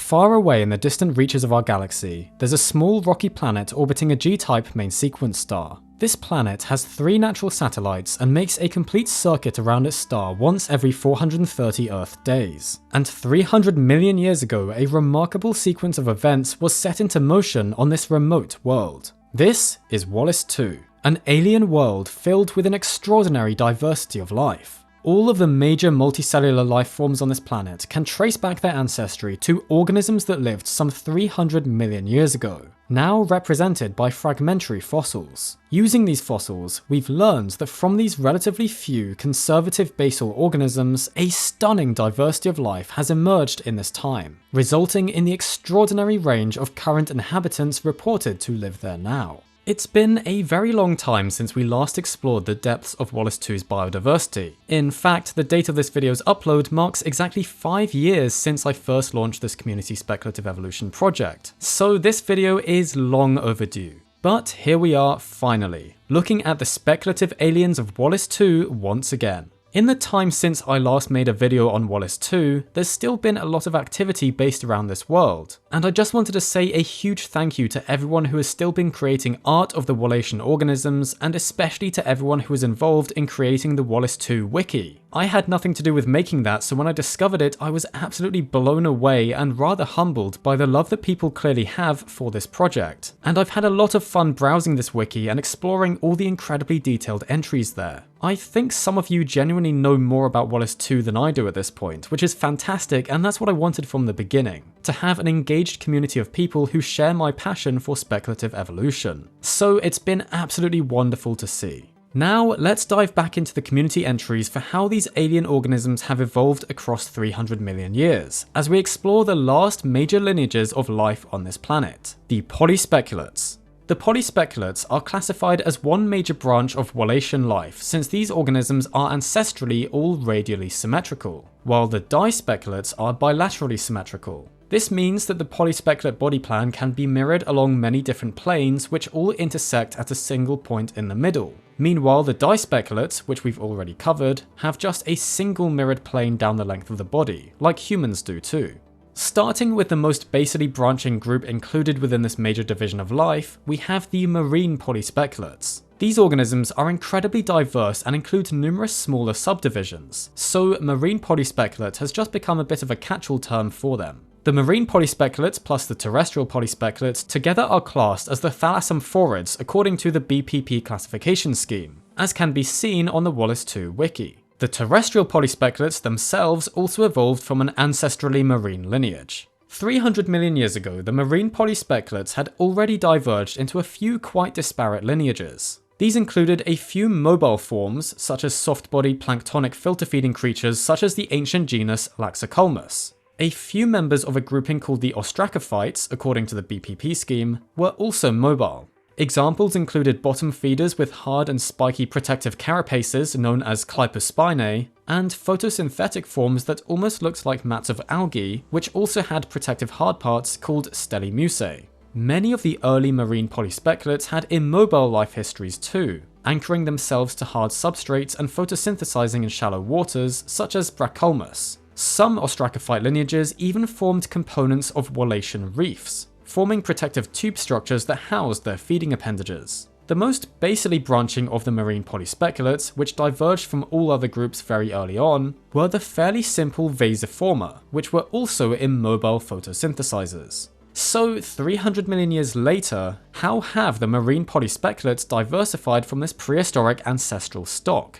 Far away in the distant reaches of our galaxy, there's a small rocky planet orbiting a G-type main sequence star. This planet has 3 natural satellites and makes a complete circuit around its star once every 430 Earth days. And 300 million years ago, a remarkable sequence of events was set into motion on this remote world. This is Wallace 2, an alien world filled with an extraordinary diversity of life. All of the major multicellular life forms on this planet can trace back their ancestry to organisms that lived some 300 million years ago, now represented by fragmentary fossils. Using these fossils, we've learned that from these relatively few conservative basal organisms, a stunning diversity of life has emerged in this time, resulting in the extraordinary range of current inhabitants reported to live there now. It's been a very long time since we last explored the depths of Wallace 2's biodiversity. In fact, the date of this video's upload marks exactly 5 years since I first launched this community speculative evolution project, so this video is long overdue. But here we are finally, looking at the speculative aliens of Wallace 2 once again. In the time since I last made a video on Wallace 2, there's still been a lot of activity based around this world, and I just wanted to say a huge thank you to everyone who has still been creating art of the Wallacean organisms, and especially to everyone who was involved in creating the Wallace 2 wiki. I had nothing to do with making that, so when I discovered it, I was absolutely blown away and rather humbled by the love that people clearly have for this project. And I've had a lot of fun browsing this wiki and exploring all the incredibly detailed entries there. I think some of you genuinely know more about Wallace 2 than I do at this point, which is fantastic, and that's what I wanted from the beginning, to have an engaged community of people who share my passion for speculative evolution. So it's been absolutely wonderful to see. Now, let's dive back into the community entries for how these alien organisms have evolved across 300 million years, as we explore the last major lineages of life on this planet, the Polyspeculates. The Polyspeculates are classified as one major branch of Wallacean life, since these organisms are ancestrally all radially symmetrical, while the Dispeculates are bilaterally symmetrical. This means that the polyspeculate body plan can be mirrored along many different planes which all intersect at a single point in the middle. Meanwhile, the dispeculates, which we've already covered, have just a single mirrored plane down the length of the body, like humans do too. Starting with the most basally branching group included within this major division of life, we have the Marine Polyspeculates. These organisms are incredibly diverse and include numerous smaller subdivisions, so Marine Polyspeculates has just become a bit of a catch-all term for them. The marine polyspeculates plus the terrestrial polyspeculates together are classed as the thalassophorids according to the BPP classification scheme, as can be seen on the Wallace 2 wiki. The terrestrial polyspeculates themselves also evolved from an ancestrally marine lineage. 300 million years ago, the marine polyspeculates had already diverged into a few quite disparate lineages. These included a few mobile forms, such as soft-bodied planktonic filter-feeding creatures such as the ancient genus Laxaculmus. A few members of a grouping called the Ostracophytes, according to the BPP scheme, were also mobile. Examples included bottom feeders with hard and spiky protective carapaces known as Clipospinae, and photosynthetic forms that almost looked like mats of algae, which also had protective hardparts called Stellimusae. Many of the early marine polyspeculates had immobile life histories too, anchoring themselves to hard substrates and photosynthesizing in shallow waters, such as Brachyculmus. Some ostracophyte lineages even formed components of Wallacean reefs, forming protective tube structures that housed their feeding appendages. The most basally branching of the marine polyspeculates, which diverged from all other groups very early on, were the fairly simple Vasiforma, which were also immobile photosynthesizers. So 300 million years later, how have the marine polyspeculates diversified from this prehistoric ancestral stock?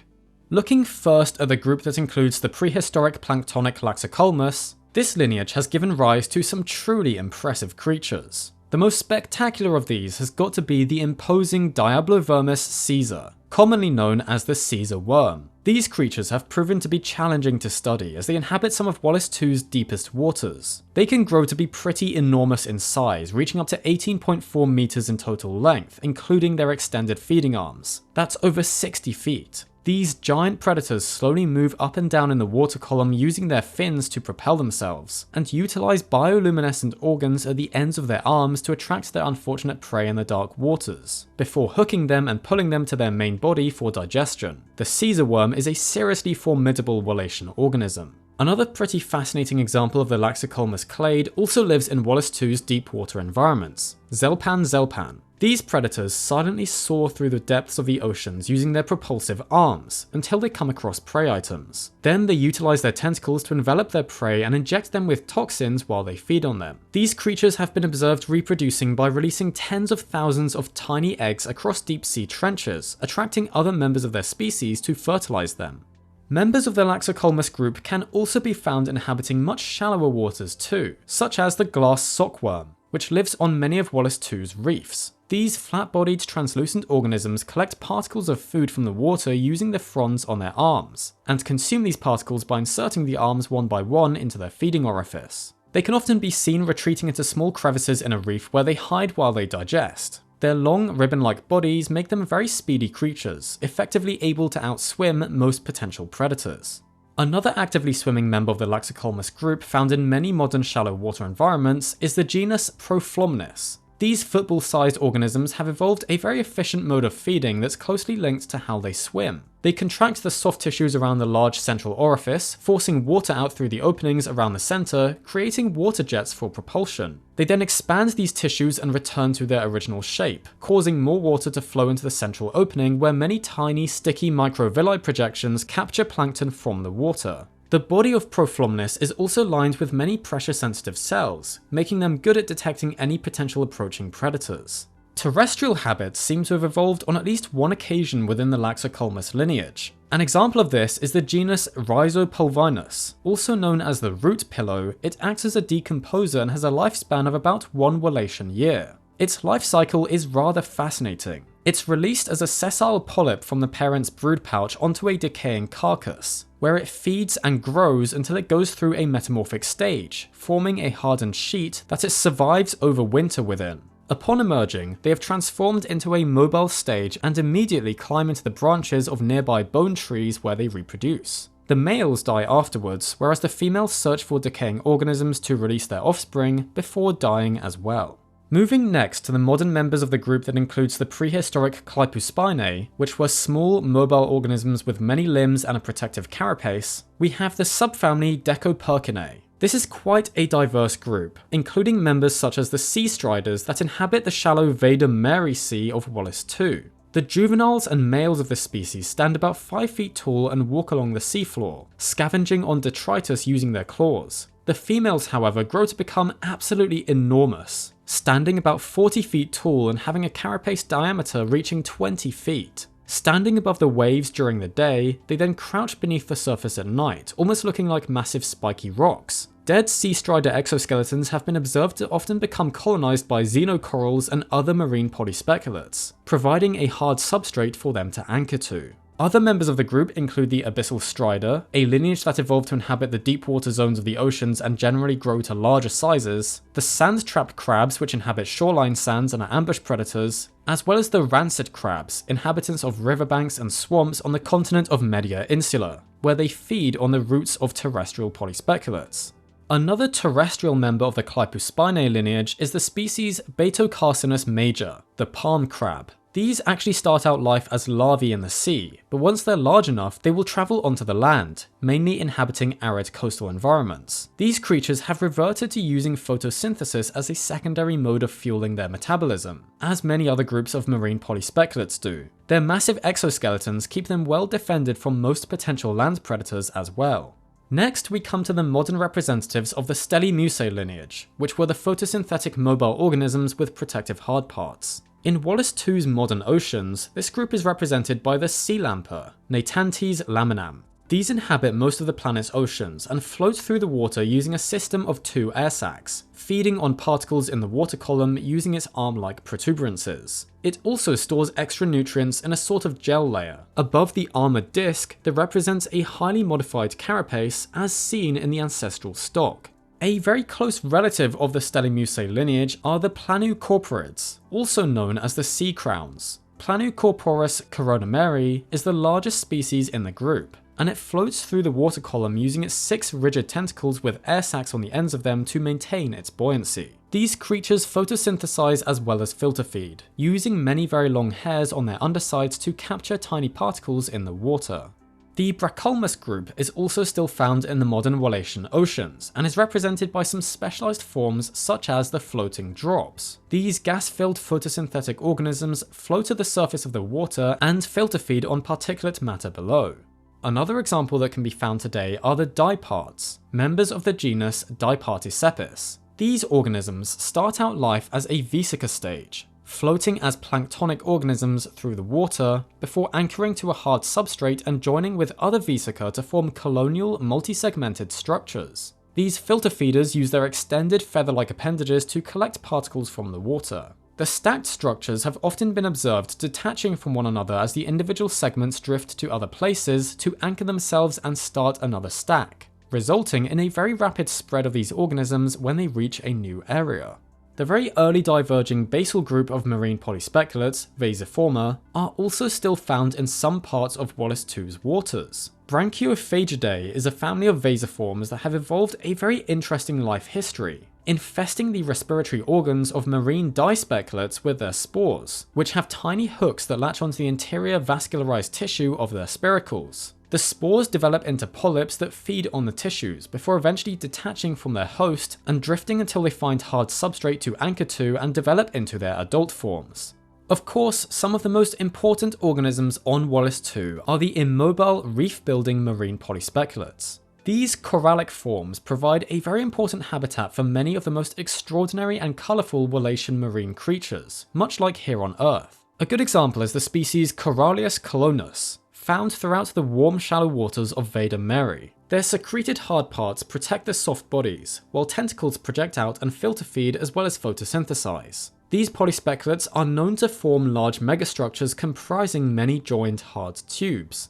Looking first at the group that includes the prehistoric planktonic Laxaculmus, this lineage has given rise to some truly impressive creatures. The most spectacular of these has got to be the imposing Diablovermis caesar, commonly known as the Caesar worm. These creatures have proven to be challenging to study as they inhabit some of Wallace 2's deepest waters. They can grow to be pretty enormous in size, reaching up to 18.4 meters in total length, including their extended feeding arms. That's over 60 feet. These giant predators slowly move up and down in the water column using their fins to propel themselves, and utilize bioluminescent organs at the ends of their arms to attract their unfortunate prey in the dark waters, before hooking them and pulling them to their main body for digestion. The Caesar worm is a seriously formidable Wallacean organism. Another pretty fascinating example of the Laxicolmus clade also lives in Wallace II's deep water environments, Zelpan. These predators silently soar through the depths of the oceans using their propulsive arms until they come across prey items. Then they utilize their tentacles to envelop their prey and inject them with toxins while they feed on them. These creatures have been observed reproducing by releasing tens of thousands of tiny eggs across deep sea trenches, attracting other members of their species to fertilize them. Members of the Laxicolmus group can also be found inhabiting much shallower waters too, such as the glass sockworm, which lives on many of Wallace II's reefs. These flat-bodied translucent organisms collect particles of food from the water using the fronds on their arms, and consume these particles by inserting the arms one by one into their feeding orifice. They can often be seen retreating into small crevices in a reef where they hide while they digest. Their long, ribbon-like bodies make them very speedy creatures, effectively able to outswim most potential predators. Another actively swimming member of the Laxicolmus group found in many modern shallow water environments is the genus Proflomnus. These football-sized organisms have evolved a very efficient mode of feeding that's closely linked to how they swim. They contract the soft tissues around the large central orifice, forcing water out through the openings around the center, creating water jets for propulsion. They then expand these tissues and return to their original shape, causing more water to flow into the central opening where many tiny, sticky microvilli projections capture plankton from the water. The body of Proflomnus is also lined with many pressure-sensitive cells, making them good at detecting any potential approaching predators. Terrestrial habits seem to have evolved on at least one occasion within the Laxicolmus lineage. An example of this is the genus Rhizopulvinus. Also known as the root pillow, it acts as a decomposer and has a lifespan of about 1 Wallacean year. Its life cycle is rather fascinating. It's released as a sessile polyp from the parent's brood pouch onto a decaying carcass, where it feeds and grows until it goes through a metamorphic stage, forming a hardened sheet that it survives over winter within. Upon emerging, they have transformed into a mobile stage and immediately climb into the branches of nearby bone trees where they reproduce. The males die afterwards, whereas the females search for decaying organisms to release their offspring before dying as well. Moving next to the modern members of the group that includes the prehistoric Clypospinae, which were small, mobile organisms with many limbs and a protective carapace, we have the subfamily Decopercinae. This is quite a diverse group, including members such as the sea striders that inhabit the shallow Veda Mare Sea of Wallace II. The juveniles and males of this species stand about 5 feet tall and walk along the seafloor, scavenging on detritus using their claws. The females, however, grow to become absolutely enormous, standing about 40 feet tall and having a carapace diameter reaching 20 feet. Standing above the waves during the day, they then crouch beneath the surface at night, almost looking like massive spiky rocks. Dead sea strider exoskeletons have been observed to often become colonized by xenocorals and other marine polyspeculates, providing a hard substrate for them to anchor to. Other members of the group include the abyssal strider, a lineage that evolved to inhabit the deep water zones of the oceans and generally grow to larger sizes, the sand-trapped crabs which inhabit shoreline sands and are ambush predators, as well as the rancid crabs, inhabitants of riverbanks and swamps on the continent of Media Insula, where they feed on the roots of terrestrial polyspeculates. Another terrestrial member of the Clypospinae lineage is the species Betocarcinus major, the palm crab. These actually start out life as larvae in the sea, but once they're large enough, they will travel onto the land, mainly inhabiting arid coastal environments. These creatures have reverted to using photosynthesis as a secondary mode of fueling their metabolism, as many other groups of marine polyspeculates do. Their massive exoskeletons keep them well defended from most potential land predators as well. Next, we come to the modern representatives of the Stellimusae lineage, which were the photosynthetic mobile organisms with protective hardparts. In Wallace II's modern oceans, this group is represented by the sea lamper, Natantes laminam. These inhabit most of the planet's oceans and float through the water using a system of 2 air sacs, feeding on particles in the water column using its arm-like protuberances. It also stores extra nutrients in a sort of gel layer, above the armoured disc that represents a highly modified carapace as seen in the ancestral stock. A very close relative of the Stellimusae lineage are the Planucorporids, also known as the sea crowns. Planucorporus coronameri is the largest species in the group, and it floats through the water column using its 6 rigid tentacles with air sacs on the ends of them to maintain its buoyancy. These creatures photosynthesize as well as filter feed, using many very long hairs on their undersides to capture tiny particles in the water. The Brachyolmus group is also still found in the modern Wallacean oceans, and is represented by some specialized forms such as the floating drops. These gas-filled photosynthetic organisms float at the surface of the water and filter feed on particulate matter below. Another example that can be found today are the diparts, members of the genus Diparticepis. These organisms start out life as a vesica stage, floating as planktonic organisms through the water before anchoring to a hard substrate and joining with other vesica to form colonial multi-segmented structures. These filter feeders use their extended feather-like appendages to collect particles from the water. The stacked structures have often been observed detaching from one another as the individual segments drift to other places to anchor themselves and start another stack, resulting in a very rapid spread of these organisms when they reach a new area. The very early diverging basal group of marine polyspeculates, Vasiforma, are also still found in some parts of Wallace II's waters. Branchiophagidae is a family of vasiforms that have evolved a very interesting life history, infesting the respiratory organs of marine dispeculates with their spores, which have tiny hooks that latch onto the interior vascularized tissue of their spiracles. The spores develop into polyps that feed on the tissues, before eventually detaching from their host and drifting until they find hard substrate to anchor to and develop into their adult forms. Of course, some of the most important organisms on Wallace II are the immobile reef-building marine polyspeculates. These corallic forms provide a very important habitat for many of the most extraordinary and colourful Wallacean marine creatures, much like here on Earth. A good example is the species Corallius colonus, found throughout the warm shallow waters of Veda Mare. Their secreted hard parts protect their soft bodies, while tentacles project out and filter feed as well as photosynthesize. These polyspeculates are known to form large megastructures comprising many joined hard tubes.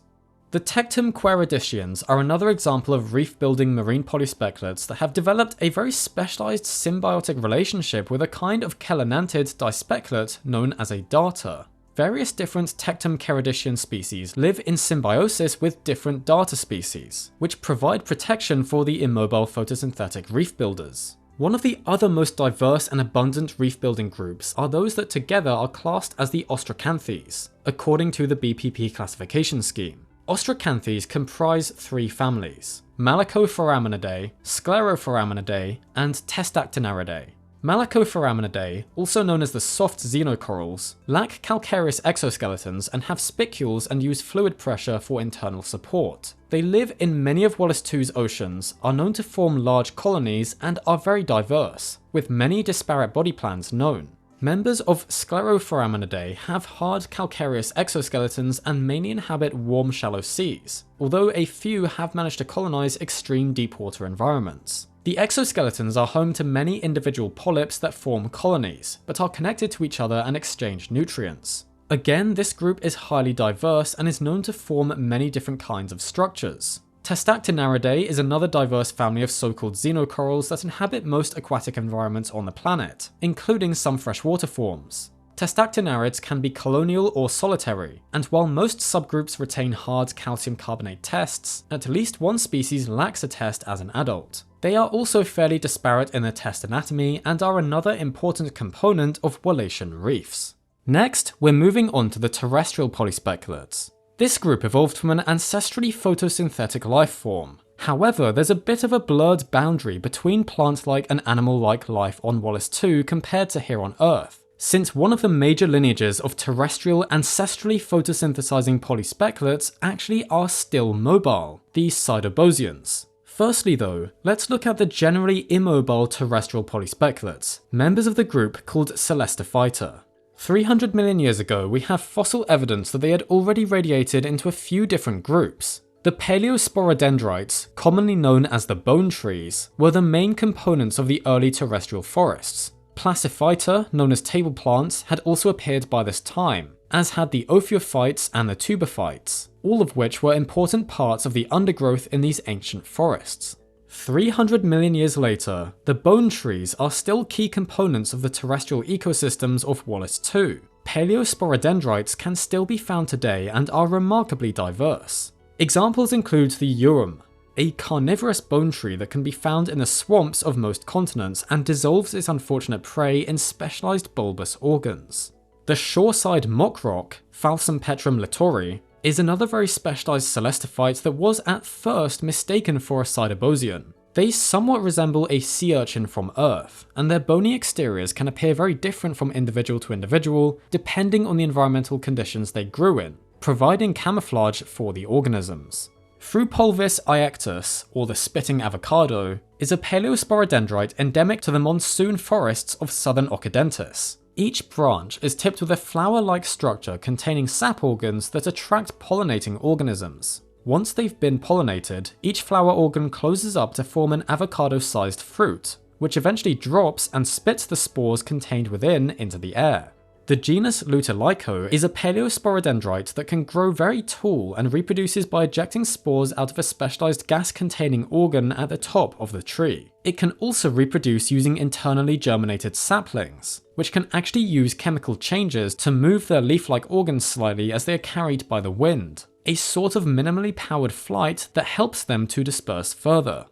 The Tectum queridicians are another example of reef-building marine polyspeculates that have developed a very specialized symbiotic relationship with a kind of chelinantid dispeculate known as a darter. Various different Tectum queridician species live in symbiosis with different darter species, which provide protection for the immobile photosynthetic reef builders. One of the other most diverse and abundant reef building groups are those that together are classed as the Ostracanthes, according to the BPP classification scheme. Ostracanthes comprise three families: Malacoforaminidae, Scleroforaminidae, and Testactinaridae. Malacoforaminidae, also known as the soft xenocorals, lack calcareous exoskeletons and have spicules and use fluid pressure for internal support. They live in many of Wallace II's oceans, are known to form large colonies, and are very diverse, with many disparate body plans known. Members of Scleroforaminidae have hard calcareous exoskeletons and mainly inhabit warm shallow seas, although a few have managed to colonize extreme deep-water environments. The exoskeletons are home to many individual polyps that form colonies, but are connected to each other and exchange nutrients. Again, this group is highly diverse and is known to form many different kinds of structures. Testactinaridae is another diverse family of so-called xenocorals that inhabit most aquatic environments on the planet, including some freshwater forms. Testactinarids can be colonial or solitary, and while most subgroups retain hard calcium carbonate tests, at least one species lacks a test as an adult. They are also fairly disparate in their test anatomy and are another important component of Wallacean reefs. Next, we're moving on to the terrestrial polyspeculates. This group evolved from an ancestrally photosynthetic life form. However, there's a bit of a blurred boundary between plant-like and animal-like life on Wallace II compared to here on Earth, since one of the major lineages of terrestrial ancestrally photosynthesizing polyspeculates actually are still mobile, the Sidobosians. Firstly though, let's look at the generally immobile terrestrial polyspeculates, members of the group called Celestiphyta. 300 million years ago, we have fossil evidence that they had already radiated into a few different groups. The paleosporodendrites, commonly known as the bone trees, were the main components of the early terrestrial forests. Placiphyta, known as table plants, had also appeared by this time, as had the ophiophytes and the tuberphytes, all of which were important parts of the undergrowth in these ancient forests. 300 million years later, the bone trees are still key components of the terrestrial ecosystems of Wallace II. Paleosporodendrites can still be found today and are remarkably diverse. Examples include the Urim, a carnivorous bone tree that can be found in the swamps of most continents and dissolves its unfortunate prey in specialized bulbous organs. The shoreside mock rock, Phalsum petrum littori, is another very specialized celestiphyte that was at first mistaken for a Sidobosian. They somewhat resemble a sea urchin from Earth, and their bony exteriors can appear very different from individual to individual depending on the environmental conditions they grew in, providing camouflage for the organisms. Fruipulvis iectus, or the spitting avocado, is a paleosporodendrite endemic to the monsoon forests of southern Occidentis. Each branch is tipped with a flower-like structure containing sap organs that attract pollinating organisms. Once they've been pollinated, each flower organ closes up to form an avocado-sized fruit, which eventually drops and spits the spores contained within into the air. The genus Lutalico is a paleosporodendrite that can grow very tall and reproduces by ejecting spores out of a specialized gas-containing organ at the top of the tree. It can also reproduce using internally germinated saplings, which can actually use chemical changes to move their leaf-like organs slightly as they are carried by the wind, a sort of minimally powered flight that helps them to disperse further.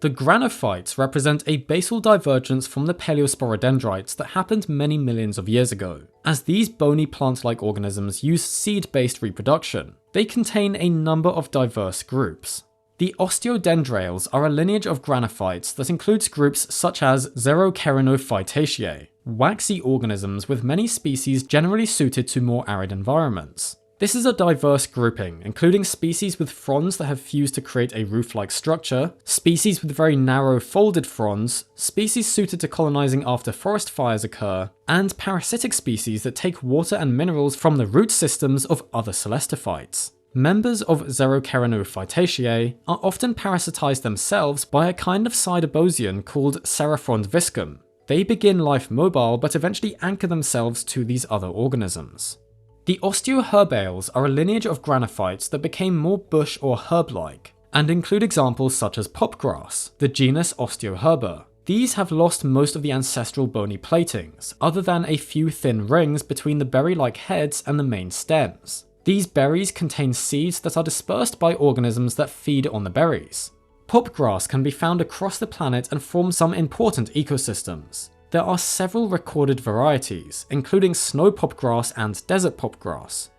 The granophytes represent a basal divergence from the paleosporodendrites that happened many millions of years ago. As these bony plant-like organisms use seed-based reproduction, they contain a number of diverse groups. The osteodendrales are a lineage of granophytes that includes groups such as Xerocherenophytaceae, waxy organisms with many species generally suited to more arid environments. This is a diverse grouping, including species with fronds that have fused to create a roof-like structure, species with very narrow folded fronds, species suited to colonizing after forest fires occur, and parasitic species that take water and minerals from the root systems of other celestiphytes. Members of Xerocherenophytaceae are often parasitized themselves by a kind of Sidobosian called Seraphron viscum. They begin life mobile but eventually anchor themselves to these other organisms. The osteoherbales are a lineage of granophytes that became more bush or herb-like, and include examples such as popgrass, the genus Osteoherba. These have lost most of the ancestral bony platings, other than a few thin rings between the berry-like heads and the main stems. These berries contain seeds that are dispersed by organisms that feed on the berries. Popgrass can be found across the planet and form some important ecosystems. There are several recorded varieties, including snow popgrass and desert popgrass.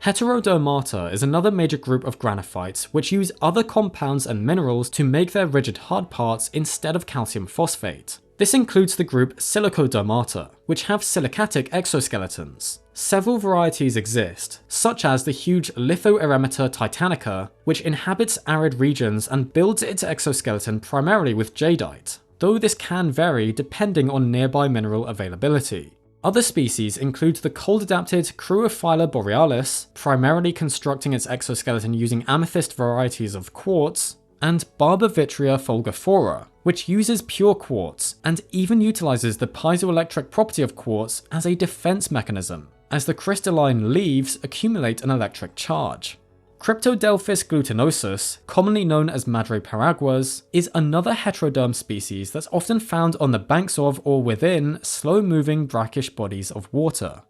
Heterodermata is another major group of granophytes which use other compounds and minerals to make their rigid hard parts instead of calcium phosphate. This includes the group Silicodermata, which have silicatic exoskeletons. Several varieties exist, such as the huge Lithoeremita titanica, which inhabits arid regions and builds its exoskeleton primarily with jadeite, though this can vary depending on nearby mineral availability. Other species include the cold-adapted Cruophylla borealis, primarily constructing its exoskeleton using amethyst varieties of quartz, and Barbavitria fulgifolia, which uses pure quartz and even utilizes the piezoelectric property of quartz as a defense mechanism, as the crystalline leaves accumulate an electric charge. Cryptodelphis glutinosus, commonly known as Madre paraguas, is another heteroderm species that's often found on the banks of or within slow-moving brackish bodies of water.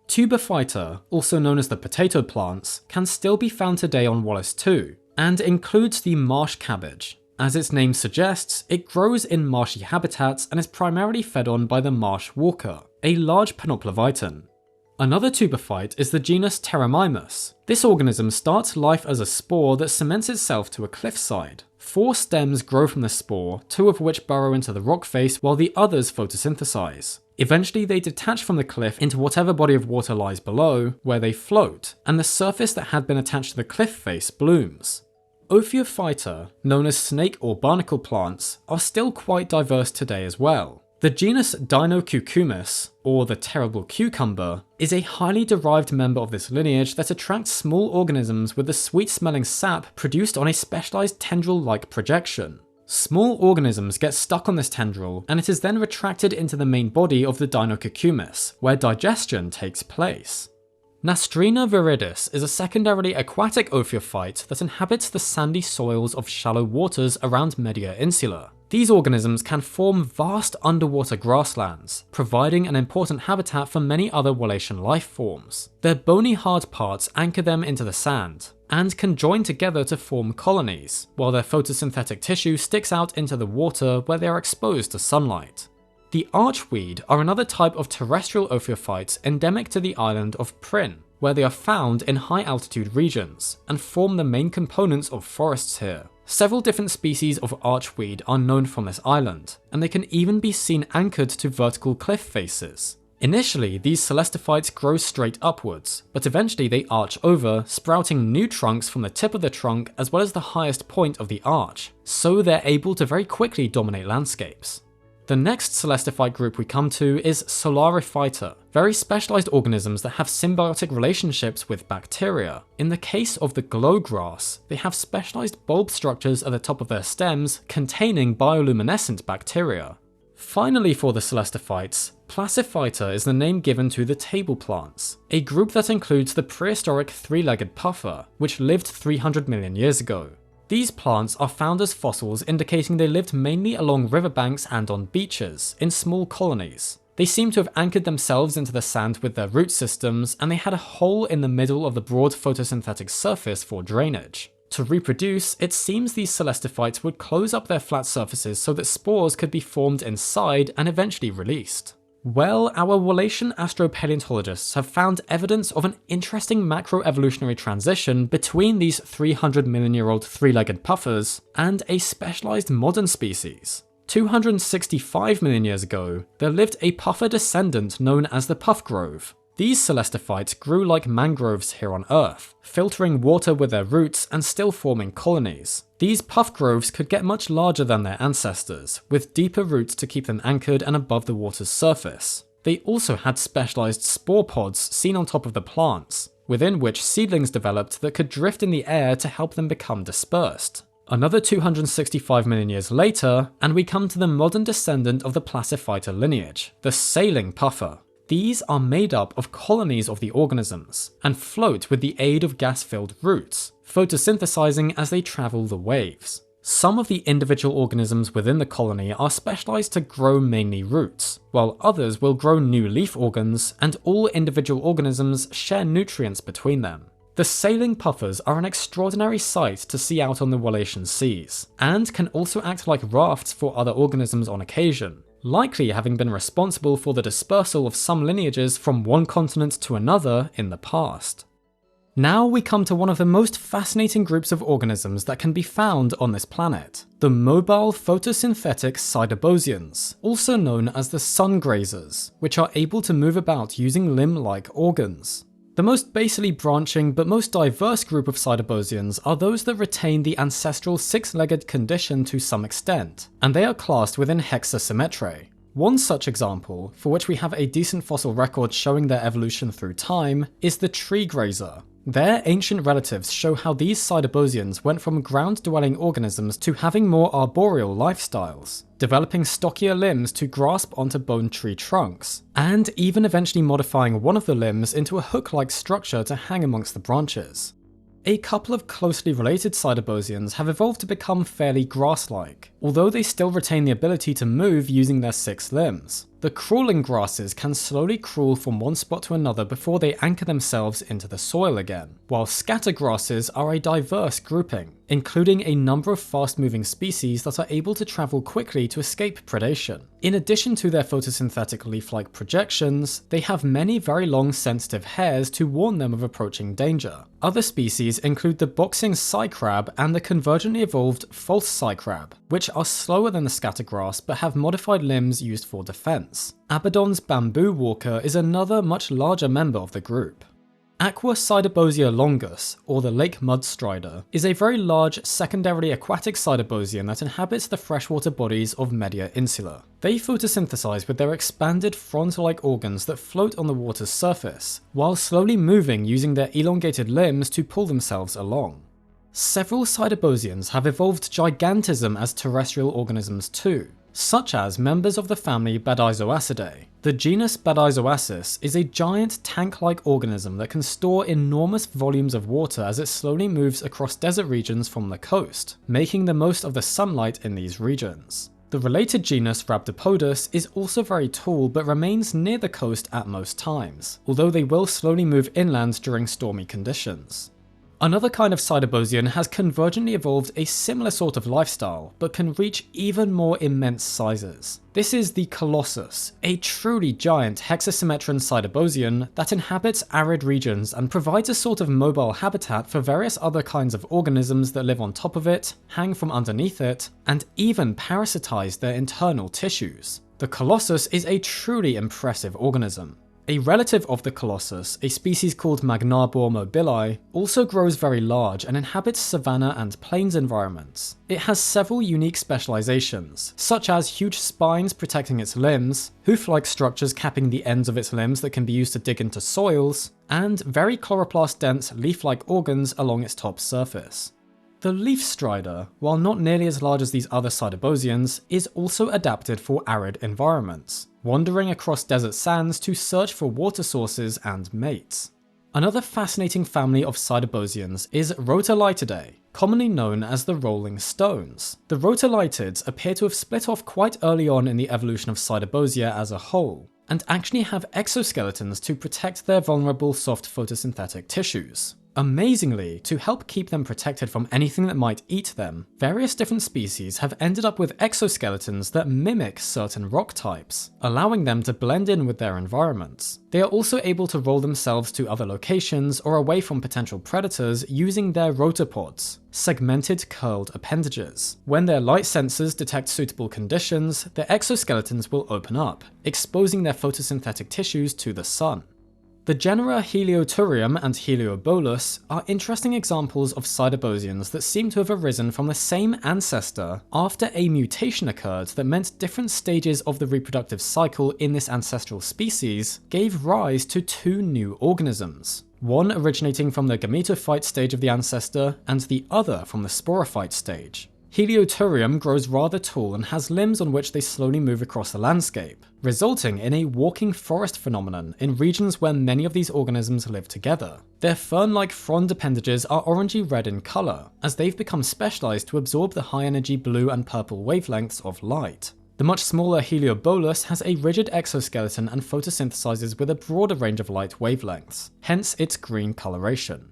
Tuberphyta, also known as the potato plants, can still be found today on Wallace too, and includes the marsh cabbage. As its name suggests, it grows in marshy habitats and is primarily fed on by the marsh walker, a large penoploviton. Another tuberphyte is the genus Pteromimus. This organism starts life as a spore that cements itself to a cliffside. 4 stems grow from the spore, 2 of which burrow into the rock face while the others photosynthesize. Eventually they detach from the cliff into whatever body of water lies below, where they float, and the surface that had been attached to the cliff face blooms. Ophiophyta, known as snake or barnacle plants, are still quite diverse today as well. The genus Dinocucumis, or the terrible cucumber, is a highly derived member of this lineage that attracts small organisms with the sweet-smelling sap produced on a specialized tendril-like projection. Small organisms get stuck on this tendril, and it is then retracted into the main body of the Dinocucumis, where digestion takes place. Nastrina viridis is a secondarily aquatic ophiophyte that inhabits the sandy soils of shallow waters around Media Insula. These organisms can form vast underwater grasslands, providing an important habitat for many other Wallacean life forms. Their bony hard parts anchor them into the sand, and can join together to form colonies, while their photosynthetic tissue sticks out into the water where they are exposed to sunlight. The archweed are another type of terrestrial ophiophytes endemic to the island of Prin, where they are found in high altitude regions, and form the main components of forests here. Several different species of archweed are known from this island, and they can even be seen anchored to vertical cliff faces. Initially, these celestiphytes grow straight upwards, but eventually they arch over, sprouting new trunks from the tip of the trunk as well as the highest point of the arch, so they're able to very quickly dominate landscapes. The next celestiphyte group we come to is Solarophyta, very specialized organisms that have symbiotic relationships with bacteria. In the case of the glowgrass, they have specialized bulb structures at the top of their stems containing bioluminescent bacteria. Finally, for the celestiphytes, Placiphyta is the name given to the table plants, a group that includes the prehistoric three-legged puffer, which lived 300 million years ago. These plants are found as fossils, indicating they lived mainly along riverbanks and on beaches, in small colonies. They seem to have anchored themselves into the sand with their root systems, and they had a hole in the middle of the broad photosynthetic surface for drainage. To reproduce, it seems these celestiphytes would close up their flat surfaces so that spores could be formed inside and eventually released. Well, our Wallacean astropaleontologists have found evidence of an interesting macroevolutionary transition between these 300 million year old three-legged puffers and a specialized modern species. 265 million years ago, there lived a puffer descendant known as the puffgrove. These celestiphytes grew like mangroves here on Earth, filtering water with their roots and still forming colonies. These puffgroves could get much larger than their ancestors, with deeper roots to keep them anchored and above the water's surface. They also had specialized spore pods seen on top of the plants, within which seedlings developed that could drift in the air to help them become dispersed. Another 265 million years later, and we come to the modern descendant of the Placiphyta lineage, the sailing puffer. These are made up of colonies of the organisms, and float with the aid of gas-filled roots, photosynthesizing as they travel the waves. Some of the individual organisms within the colony are specialized to grow mainly roots, while others will grow new leaf organs, and all individual organisms share nutrients between them. The sailing puffers are an extraordinary sight to see out on the Wallacean seas, and can also act like rafts for other organisms on occasion, likely having been responsible for the dispersal of some lineages from one continent to another in the past. Now we come to one of the most fascinating groups of organisms that can be found on this planet, the mobile photosynthetic Sidobosians, also known as the sun grazers, which are able to move about using limb-like organs. The most basally branching but most diverse group of Sidobosians are those that retain the ancestral six-legged condition to some extent, and they are classed within Hexasymmetrae. One such example, for which we have a decent fossil record showing their evolution through time, is the tree grazer. Their ancient relatives show how these Sidobosians went from ground-dwelling organisms to having more arboreal lifestyles, developing stockier limbs to grasp onto bone tree trunks, and even eventually modifying one of the limbs into a hook-like structure to hang amongst the branches. A couple of closely related Sidobosians have evolved to become fairly grass-like, although they still retain the ability to move using their 6 limbs. The crawling grasses can slowly crawl from one spot to another before they anchor themselves into the soil again, while scattergrasses are a diverse grouping, including a number of fast-moving species that are able to travel quickly to escape predation. In addition to their photosynthetic leaf-like projections, they have many very long sensitive hairs to warn them of approaching danger. Other species include the boxing cycrab and the convergently evolved false cycrab, which are slower than the scattergrass but have modified limbs used for defense. Abaddon's bamboo walker is another much larger member of the group. Aqua Sidobosia longus, or the lake mudstrider, is a very large secondarily aquatic Sidobosian that inhabits the freshwater bodies of Media Insula. They photosynthesize with their expanded frond-like organs that float on the water's surface, while slowly moving using their elongated limbs to pull themselves along. Several Sidobosians have evolved gigantism as terrestrial organisms too, such as members of the family Badizoacidae. The genus Badizoacis is a giant tank-like organism that can store enormous volumes of water as it slowly moves across desert regions from the coast, making the most of the sunlight in these regions. The related genus Rhabdopodus is also very tall but remains near the coast at most times, although they will slowly move inland during stormy conditions. Another kind of Sidobosian has convergently evolved a similar sort of lifestyle, but can reach even more immense sizes. This is the Colossus, a truly giant hexasymmetron Sidobosian that inhabits arid regions and provides a sort of mobile habitat for various other kinds of organisms that live on top of it, hang from underneath it, and even parasitize their internal tissues. The Colossus is a truly impressive organism. A relative of the Colossus, a species called Magnarbor mobili, also grows very large and inhabits savanna and plains environments. It has several unique specializations, such as huge spines protecting its limbs, hoof-like structures capping the ends of its limbs that can be used to dig into soils, and very chloroplast-dense leaf-like organs along its top surface. The leaf strider, while not nearly as large as these other Sidobosians, is also adapted for arid environments, wandering across desert sands to search for water sources and mates. Another fascinating family of Sidobosians is Rotolitidae, commonly known as the Rolling Stones. The Rotolitids appear to have split off quite early on in the evolution of Sidobosia as a whole, and actually have exoskeletons to protect their vulnerable soft photosynthetic tissues. Amazingly, to help keep them protected from anything that might eat them, various different species have ended up with exoskeletons that mimic certain rock types, allowing them to blend in with their environments. They are also able to roll themselves to other locations or away from potential predators using their rotopods, segmented curled appendages. When their light sensors detect suitable conditions, their exoskeletons will open up, exposing their photosynthetic tissues to the sun. The genera Helioturium and Heliobolus are interesting examples of Sidobosians that seem to have arisen from the same ancestor after a mutation occurred that meant different stages of the reproductive cycle in this ancestral species gave rise to two new organisms, one originating from the gametophyte stage of the ancestor and the other from the sporophyte stage. Helioturium grows rather tall and has limbs on which they slowly move across the landscape, resulting in a walking forest phenomenon in regions where many of these organisms live together. Their fern-like frond appendages are orangey-red in colour, as they've become specialised to absorb the high-energy blue and purple wavelengths of light. The much smaller Heliobolus has a rigid exoskeleton and photosynthesizes with a broader range of light wavelengths, hence its green coloration.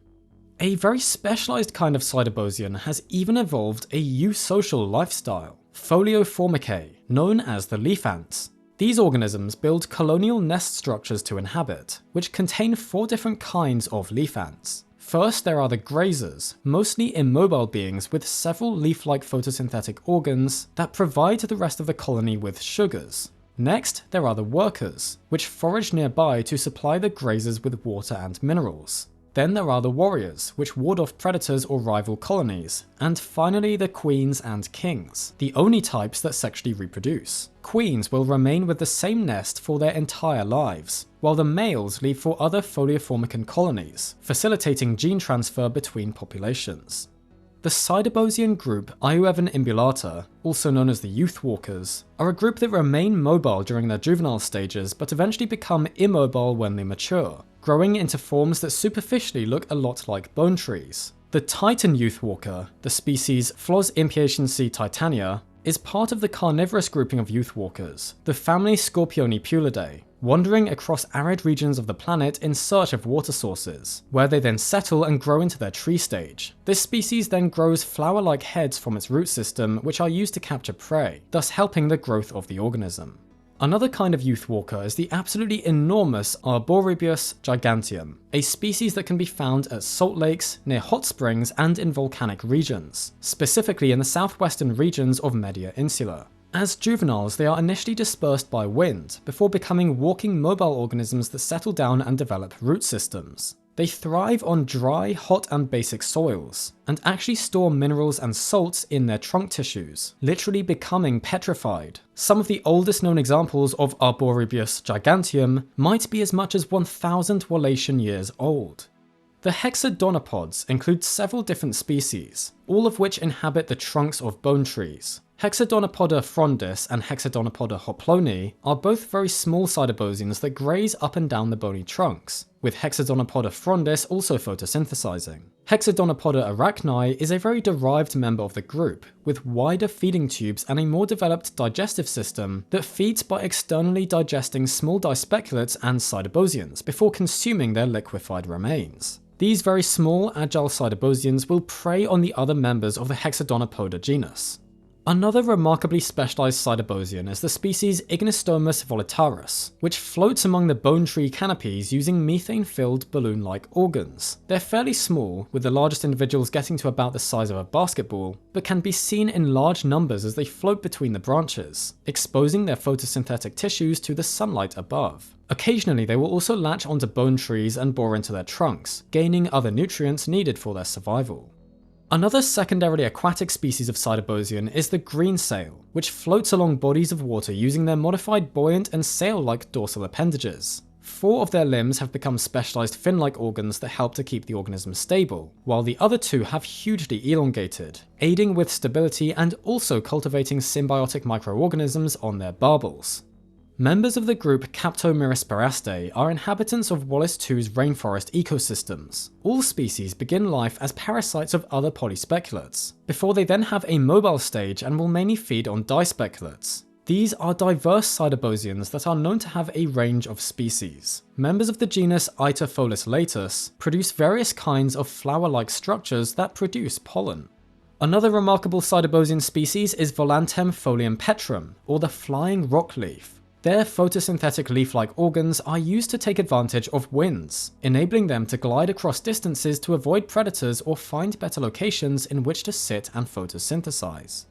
A very specialised kind of Sidobosian has even evolved a eusocial lifestyle, Folioformicae, known as the leaf ants. These organisms build colonial nest structures to inhabit, which contain 4 different kinds of leaf ants. First, there are the grazers, mostly immobile beings with several leaf-like photosynthetic organs that provide the rest of the colony with sugars. Next, there are the workers, which forage nearby to supply the grazers with water and minerals. Then there are the warriors, which ward off predators or rival colonies. And finally the queens and kings, the only types that sexually reproduce. Queens will remain with the same nest for their entire lives, while the males leave for other Folioformican colonies, facilitating gene transfer between populations. The Sidobosian group Ioevan imbulata, also known as the youth walkers, are a group that remain mobile during their juvenile stages but eventually become immobile when they mature, growing into forms that superficially look a lot like bone trees. The Titan youth walker, the species Flos impatiensi titania, is part of the carnivorous grouping of youth walkers, the family Scorpionipulidae, wandering across arid regions of the planet in search of water sources, where they then settle and grow into their tree stage. This species then grows flower-like heads from its root system, which are used to capture prey, thus helping the growth of the organism. Another kind of youth walker is the absolutely enormous Arboribius giganteum, a species that can be found at salt lakes, near hot springs, and in volcanic regions, specifically in the southwestern regions of Media Insula. As juveniles, they are initially dispersed by wind, before becoming walking mobile organisms that settle down and develop root systems. They thrive on dry, hot, and basic soils, and actually store minerals and salts in their trunk tissues, literally becoming petrified. Some of the oldest known examples of Arboribius giganteum might be as much as 1,000 Wallacian years old. The hexadonopods include several different species, all of which inhabit the trunks of bone trees. Hexadonopoda frondis and Hexadonopoda hoploni are both very small Sidobosians that graze up and down the bony trunks, with Hexadonopoda frondis also photosynthesizing. Hexadonopoda arachni is a very derived member of the group, with wider feeding tubes and a more developed digestive system that feeds by externally digesting small dispeculates and Sidobosians before consuming their liquefied remains. These very small, agile Sidobosians will prey on the other members of the Hexadonopoda genus. Another remarkably specialized Sidobosian is the species Ignostomus volitaris, which floats among the bone tree canopies using methane-filled balloon-like organs. They're fairly small, with the largest individuals getting to about the size of a basketball, but can be seen in large numbers as they float between the branches, exposing their photosynthetic tissues to the sunlight above. Occasionally, they will also latch onto bone trees and bore into their trunks, gaining other nutrients needed for their survival. Another secondarily aquatic species of Sidobosian is the green sail, which floats along bodies of water using their modified buoyant and sail-like dorsal appendages. 4 of their limbs have become specialized fin-like organs that help to keep the organism stable, while the other 2 have hugely elongated, aiding with stability and also cultivating symbiotic microorganisms on their barbels. Members of the group Captomyrisperaceae are inhabitants of Wallace II's rainforest ecosystems. All species begin life as parasites of other polyspeculates, before they then have a mobile stage and will mainly feed on dispeculates. These are diverse Sidobosians that are known to have a range of species. Members of the genus Itofolus latus produce various kinds of flower-like structures that produce pollen. Another remarkable Sidobosian species is Volantem folium petrum, or the flying rock leaf. Their photosynthetic leaf-like organs are used to take advantage of winds, enabling them to glide across distances to avoid predators or find better locations in which to sit and photosynthesize.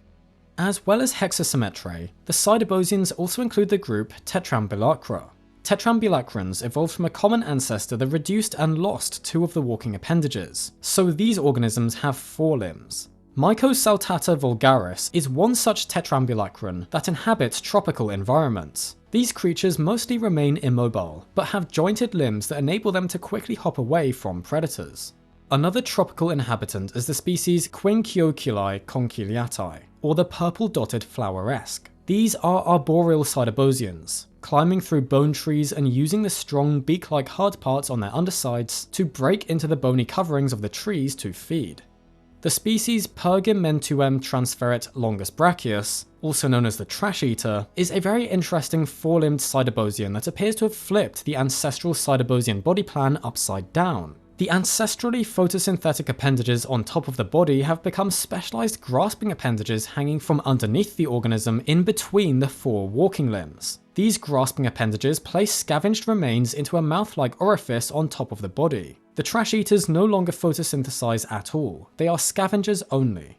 As well as Hexasymmetrae, the Sidobosians also include the group Tetrambulacra. Tetrambulacrans evolved from a common ancestor that reduced and lost 2 of the walking appendages, so these organisms have 4 limbs. Mycosaltata vulgaris is one such tetrambulacran that inhabits tropical environments. These creatures mostly remain immobile, but have jointed limbs that enable them to quickly hop away from predators. Another tropical inhabitant is the species Quinctioculi conciliati, or the purple-dotted floweresque. These are arboreal Sidobosians, climbing through bone trees and using the strong beak-like hard parts on their undersides to break into the bony coverings of the trees to feed. The species Pergimentuem transferit longus brachius, also known as the trash eater, is a very interesting 4-limbed Sidobosian that appears to have flipped the ancestral Sidobosian body plan upside down. The ancestrally photosynthetic appendages on top of the body have become specialized grasping appendages hanging from underneath the organism in between the 4 walking limbs. These grasping appendages place scavenged remains into a mouth-like orifice on top of the body. The trash eaters no longer photosynthesize at all, they are scavengers only.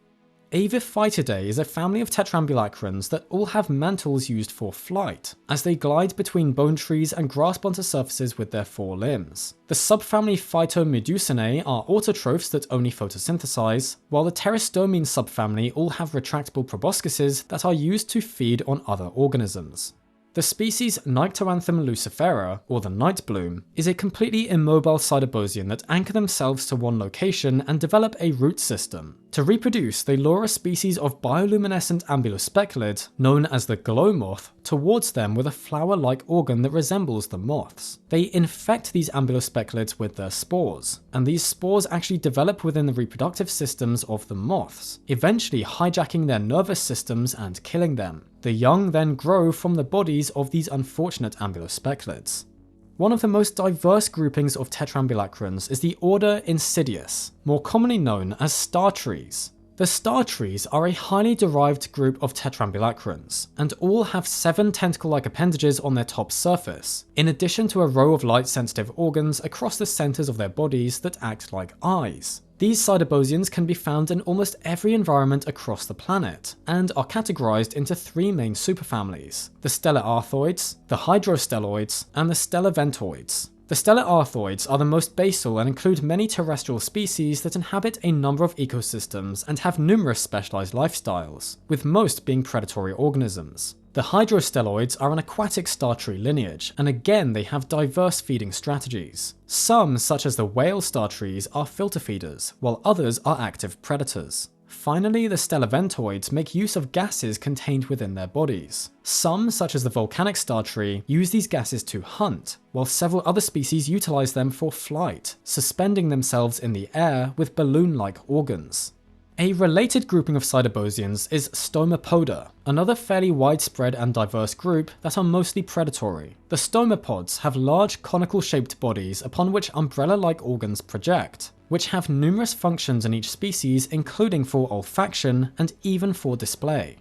Aviphytidae is a family of tetrambulacrans that all have mantles used for flight, as they glide between bone trees and grasp onto surfaces with their 4 limbs. The subfamily Phytomedusinae are autotrophs that only photosynthesize, while the pteristomine subfamily all have retractable proboscises that are used to feed on other organisms. The species Nyctoanthum lucifera, or the night bloom, is a completely immobile Sidobosian that anchor themselves to one location and develop a root system. To reproduce, they lure a species of bioluminescent ambulospeculid, known as the glow moth, towards them with a flower-like organ that resembles the moth's. They infect these ambulospeculates with their spores, and these spores actually develop within the reproductive systems of the moths, eventually hijacking their nervous systems and killing them. The young then grow from the bodies of these unfortunate ambulospeculates. One of the most diverse groupings of tetrambulacrans is the order Insidious, more commonly known as star trees. The star trees are a highly derived group of tetrambulacrans, and all have 7 tentacle-like appendages on their top surface, in addition to a row of light-sensitive organs across the centers of their bodies that act like eyes. These Sidobosians can be found in almost every environment across the planet, and are categorized into 3 main superfamilies: the stellar arthoids, the hydrostelloids, and the stellar ventoids. The stellar arthoids are the most basal and include many terrestrial species that inhabit a number of ecosystems and have numerous specialized lifestyles, with most being predatory organisms. The hydrostelloids are an aquatic star tree lineage, and again they have diverse feeding strategies. Some, such as the whale star trees, are filter feeders, while others are active predators. Finally, the stellarventoids make use of gases contained within their bodies. Some, such as the volcanic star tree, use these gases to hunt, while several other species utilize them for flight, suspending themselves in the air with balloon-like organs. A related grouping of Sidobosians is Stomapoda, another fairly widespread and diverse group that are mostly predatory. The stomapods have large conical-shaped bodies upon which umbrella-like organs project, which have numerous functions in each species, including for olfaction and even for display.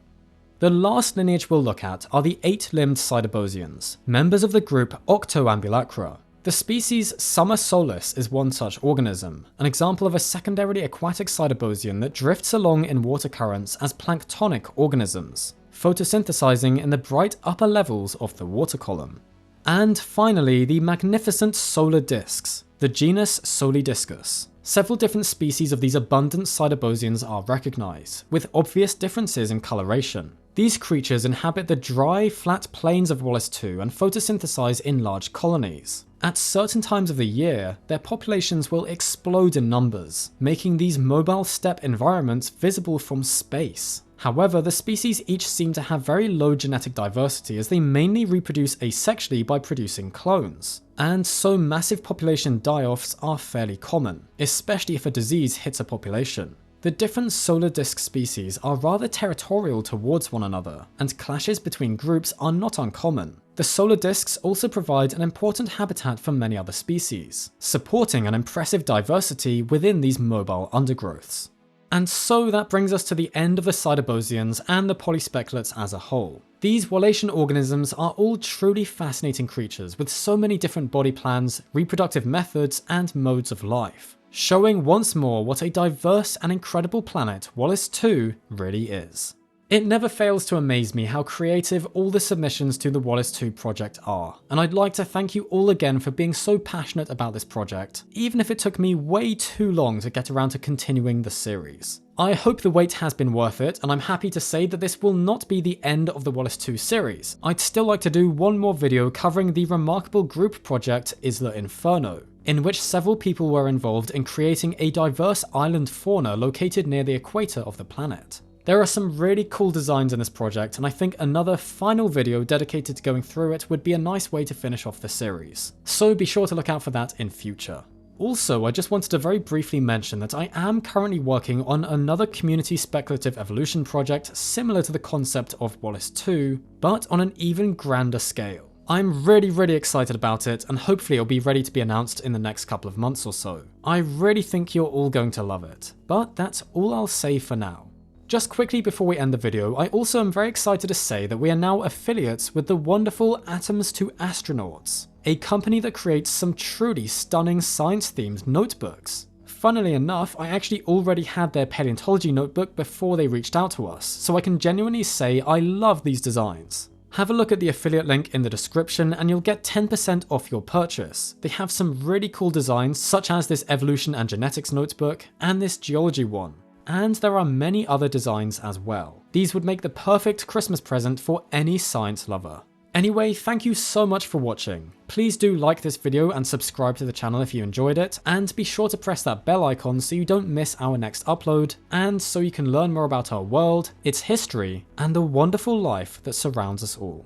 The last lineage we'll look at are the 8-limbed Sidobosians, members of the group Octoambulacra. The species Summer Solis is one such organism, an example of a secondarily aquatic Sidobosian that drifts along in water currents as planktonic organisms, photosynthesizing in the bright upper levels of the water column. And finally, the magnificent solar discs, the genus Solidiscus. Several different species of these abundant Sidobosians are recognized, with obvious differences in coloration. These creatures inhabit the dry, flat plains of Wallace II and photosynthesize in large colonies. At certain times of the year, their populations will explode in numbers, making these mobile steppe environments visible from space. However, the species each seem to have very low genetic diversity as they mainly reproduce asexually by producing clones. And so massive population die-offs are fairly common, especially if a disease hits a population. The different solar disc species are rather territorial towards one another, and clashes between groups are not uncommon. The solar discs also provide an important habitat for many other species, supporting an impressive diversity within these mobile undergrowths. And so that brings us to the end of the Sidobosians and the Polyspeculates as a whole. These Wallacean organisms are all truly fascinating creatures with so many different body plans, reproductive methods, and modes of life, showing once more what a diverse and incredible planet Wallace II really is. It never fails to amaze me how creative all the submissions to the Wallace II project are, and I'd like to thank you all again for being so passionate about this project, even if it took me way too long to get around to continuing the series. I hope the wait has been worth it, and I'm happy to say that this will not be the end of the Wallace II series. I'd still like to do one more video covering the remarkable group project Isla Inferno, in which several people were involved in creating a diverse island fauna located near the equator of the planet. There are some really cool designs in this project, and I think another final video dedicated to going through it would be a nice way to finish off the series, so be sure to look out for that in future. Also, I just wanted to very briefly mention that I am currently working on another community speculative evolution project similar to the concept of Wallace II, but on an even grander scale. I'm really excited about it, and hopefully it'll be ready to be announced in the next couple of months or so. I really think you're all going to love it, but that's all I'll say for now. Just quickly before we end the video, I also am very excited to say that we are now affiliates with the wonderful Atoms to Astronauts, a company that creates some truly stunning science-themed notebooks. Funnily enough, I actually already had their paleontology notebook before they reached out to us, so I can genuinely say I love these designs. Have a look at the affiliate link in the description and you'll get 10% off your purchase. They have some really cool designs such as this evolution and genetics notebook and this geology one. And there are many other designs as well. These would make the perfect Christmas present for any science lover. Anyway, thank you so much for watching. Please do like this video and subscribe to the channel if you enjoyed it, and be sure to press that bell icon so you don't miss our next upload, and so you can learn more about our world, its history, and the wonderful life that surrounds us all.